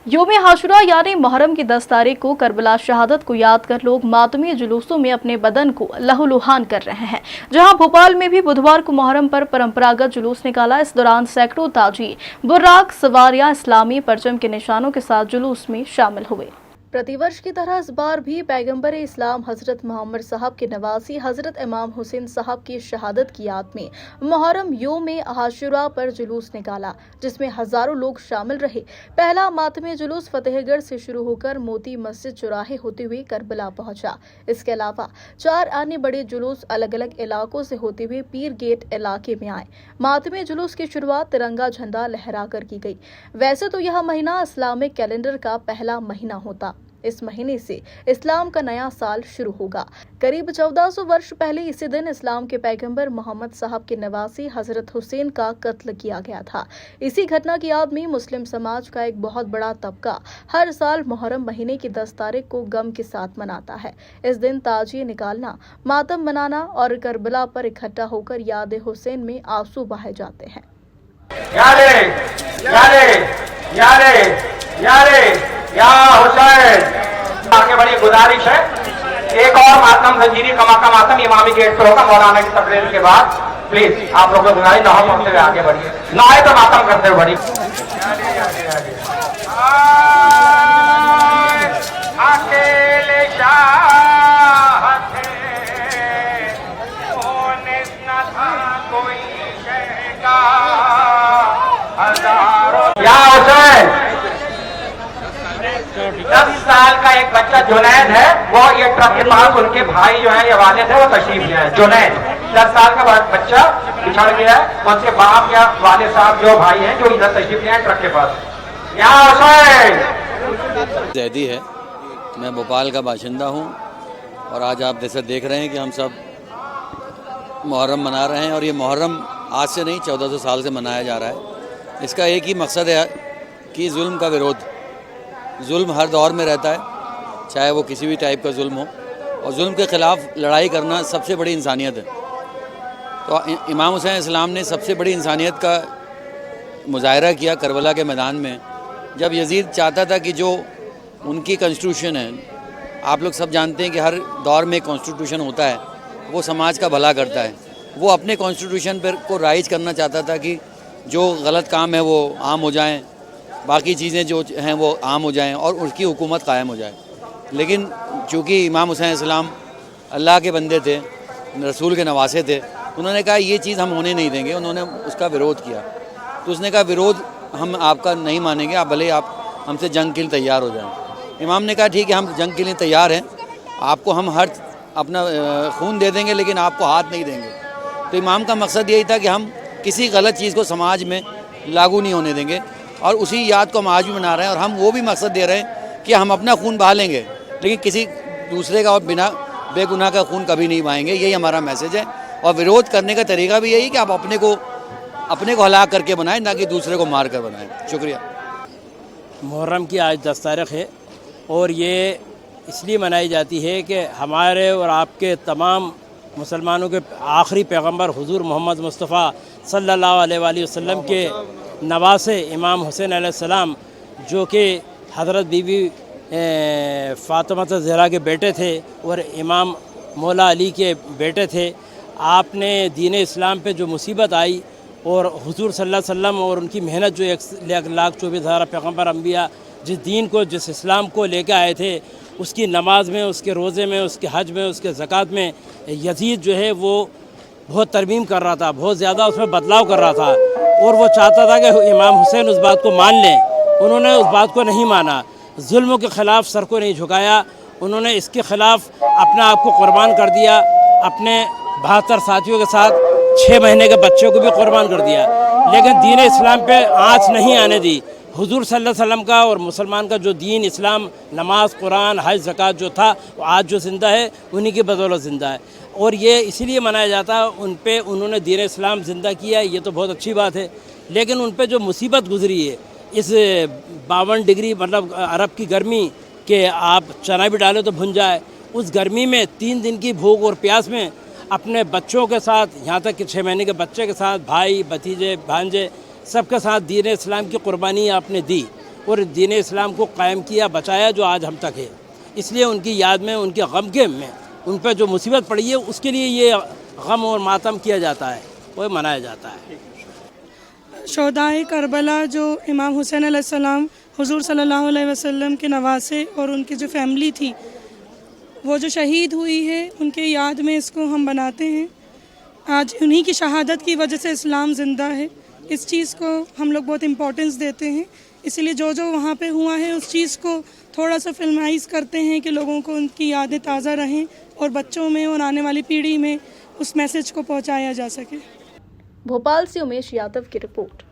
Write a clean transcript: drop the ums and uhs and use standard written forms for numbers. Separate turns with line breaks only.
योम आशुरा यानी मुहर्रम की 10 तारीख को करबला शहादत को याद कर लोग मातमी जुलूसों में अपने बदन को लहूलुहान कर रहे हैं। जहां भोपाल में भी बुधवार को मुहर्रम पर परंपरागत जुलूस निकाला। इस दौरान सैकड़ों ताजी बुर्राक सवारियां इस्लामी परचम के निशानों के साथ जुलूस में शामिल हुए। प्रतिवर्ष की तरह इस बार भी पैगंबर इस्लाम हजरत मोहम्मद साहब के नवासी हजरत इमाम हुसैन साहब की शहादत की याद में मुहर्रम योम आशुरा पर जुलूस निकाला, जिसमें हजारों लोग शामिल रहे। पहला मातमी जुलूस फतेहगढ़ से शुरू होकर मोती मस्जिद चौराहे होते हुए करबला पहुंचा। इसके अलावा 4 अन्य बड़े जुलूस अलग अलग इलाकों से होते हुए पीर गेट इलाके में आए। मातमी जुलूस की शुरुआत तिरंगा झंडा लहराकर की गई। वैसे तो यह महीना इस्लामिक कैलेंडर का पहला महीना होता। इस महीने से इस्लाम का नया साल शुरू होगा। करीब 1400 वर्ष पहले इसी दिन इस्लाम के पैगंबर मोहम्मद साहब के नवासी हजरत हुसैन का कत्ल किया गया था। इसी घटना की याद में मुस्लिम समाज का एक बहुत बड़ा तबका हर साल मुहर्रम महीने की 10 तारीख को गम के साथ मनाता है। इस दिन ताजिए निकालना, मातम मनाना और करबला पर इकट्ठा होकर याद हुसैन में आंसू बहाए जाते हैं।
यारे यारे यारे यारे या हुसैन। आगे बड़ी गुजारिश है, एक और मातम जंजीरी कमा मातम इमामी गेट पर होगा मौलाना की तकरीर के बाद। प्लीज आप लोगों को गुजारिश, ना हम अपने आगे बढ़िए, ना आए तो मातम करते हुए बढ़िए। अकेले शाह थे, न था कोई शहगा, हजारों या हुसैन। 10 साल का एक बच्चा जुनैद है, वो ये ट्रक के पास उनके भाई जो है, ये वालिद है, वो तशरीफ लिया है। जुनैद 10 साल का बच्चा बिछड़ गया है, उसके बाप या वालिद साहब जो भाई हैं जो इधर तशरीफ लिया है ट्रक के पास। यहाँ हुसैन
जैदी है, मैं भोपाल का बाशिंदा हूँ और आज आप जैसे देख रहे हैं कि हम सब मुहर्रम मना रहे हैं। और ये मुहर्रम आज से नहीं 1400 साल से मनाया जा रहा है। इसका एक ही मकसद है कि जुल्म का विरोध। जुल्म हर दौर में रहता है, चाहे वो किसी भी टाइप का जुल्म हो, और जुल्म के ख़िलाफ़ लड़ाई करना सबसे बड़ी इंसानियत है। तो इमाम हुसैन इस्लाम ने सबसे बड़ी इंसानियत का मुजाहरा किया करबला के मैदान में, जब यजीद चाहता था कि जो उनकी कॉन्स्टिट्यूशन है, आप लोग सब जानते हैं कि हर दौर में कॉन्स्टिट्यूशन होता है, वो समाज का भला करता है। वो अपने कॉन्स्टिट्यूशन पर को राइज करना चाहता था कि जो गलत काम है वो आम हो जाएं, बाकी चीज़ें जो हैं वो आम हो जाएं और उसकी हुकूमत कायम हो जाए। लेकिन चूँकि इमाम हुसैन इस्लाम अल्लाह के बंदे थे, रसूल के नवासे थे, उन्होंने कहा ये चीज़ हम होने नहीं देंगे। उन्होंने उसका विरोध किया। तो उसने कहा विरोध हम आपका नहीं मानेंगे, आप भले आप हमसे जंग के लिए तैयार हो जाएं। इमाम ने कहा ठीक है, हम जंग के लिए तैयार हैं, आपको हम हर अपना खून दे देंगे लेकिन आपको हाथ नहीं देंगे। तो इमाम का मकसद यही था कि हम किसी गलत चीज़ को समाज में लागू नहीं होने देंगे, और उसी याद को हम आज भी मना रहे हैं। और हम वो भी मकसद दे रहे हैं कि हम अपना खून बहा लेंगे लेकिन किसी दूसरे का और बिना बेगुनाह का खून कभी नहीं बहाएंगे। यही हमारा मैसेज है। और विरोध करने का तरीका भी यही कि आप अपने को हलाक करके बनाएं, ना कि दूसरे को मार कर बनाएं। शुक्रिया।
मुहर्रम की आज 10 तारीख़ है और ये इसलिए मनाई जाती है कि हमारे और आपके तमाम मुसलमानों के आखिरी पैगंबर हुजूर मोहम्मद मुस्तफ़ा सल्लल्लाहु अलैहि वसल्लम के नवासे इमाम हुसैन अलैहिस्सलाम, जो कि हज़रत बीबी फ़ातिमा ज़हरा के बेटे थे और इमाम मौला अली के बेटे थे, आपने दीन इस्लाम पे जो मुसीबत आई और हुजूर सल्लल्लाहु अलैहि वसल्लम और उनकी मेहनत, जो 1,24,000 पैगंबर अम्बिया जिस दीन को, जिस इस्लाम को लेके आए थे, उसकी नमाज में, उसके रोज़े में, उसके हज में, उसके ज़कात में यजीद जो है वो बहुत तरमीम कर रहा था, बहुत ज़्यादा उसमें बदलाव कर रहा था और वो चाहता था कि इमाम हुसैन उस बात को मान लें। उन्होंने उस बात को नहीं माना, जुल्म के ख़िलाफ़ सर को नहीं झुकाया। उन्होंने इसके ख़िलाफ़ अपने आप को कुर्बान कर दिया, अपने 72 साथियों के साथ 6 महीने के बच्चों को भी कुर्बान कर दिया, लेकिन दीन इस्लाम पे आँच नहीं आने दी। हुजूर सल्लल्लाहु अलैहि वसल्लम का और मुसलमान का जो दीन इस्लाम, नमाज, कुरान, हज, ज़कात जो था, वो आज जो ज़िंदा है उन्हीं की बदौलत ज़िंदा है। और ये इसीलिए मनाया जाता है, उन पे उन्होंने दीन इस्लाम ज़िंदा किया है, ये तो बहुत अच्छी बात है। लेकिन उन पे जो मुसीबत गुजरी है, इस 52 डिग्री मतलब अरब की गर्मी के आप चना भी डालें तो भुन जाए, उस गर्मी में 3 दिन की भूख और प्यास में अपने बच्चों के साथ, यहाँ तक कि 6 महीने के बच्चे के साथ, भाई भतीजे भांजे सबके साथ दीन इस्लाम की कुर्बानी आपने दी। اور دین اسلام کو قائم کیا بچایا جو آج ہم تک ہے. اس لیے ان کی یاد میں ان کے غم کے میں ان پہ جو مصیبت پڑی ہے اس کے لیے یہ غم اور ماتم کیا جاتا ہے وہ منایا جاتا ہے.
شہدائے کربلا جو امام حسین علیہ السلام حضور صلی اللہ علیہ وسلم کے نواسے اور ان کی جو فیملی تھی وہ جو شہید ہوئی ہے ان کے یاد میں اس کو ہم بناتے ہیں. آج انہی کی شہادت کی وجہ سے اسلام زندہ ہے. اس چیز کو ہم لوگ بہت امپورٹنس دیتے ہیں. اسی لیے جو وہاں پہ ہوا ہے اس چیز کو تھوڑا سا فلمائز کرتے ہیں کہ لوگوں کو ان کی یادیں تازہ رہیں اور بچوں میں اور آنے والی پیڑھی میں اس میسج کو پہنچایا جا سکے.
بھوپال سے امیش یادو کی رپورٹ.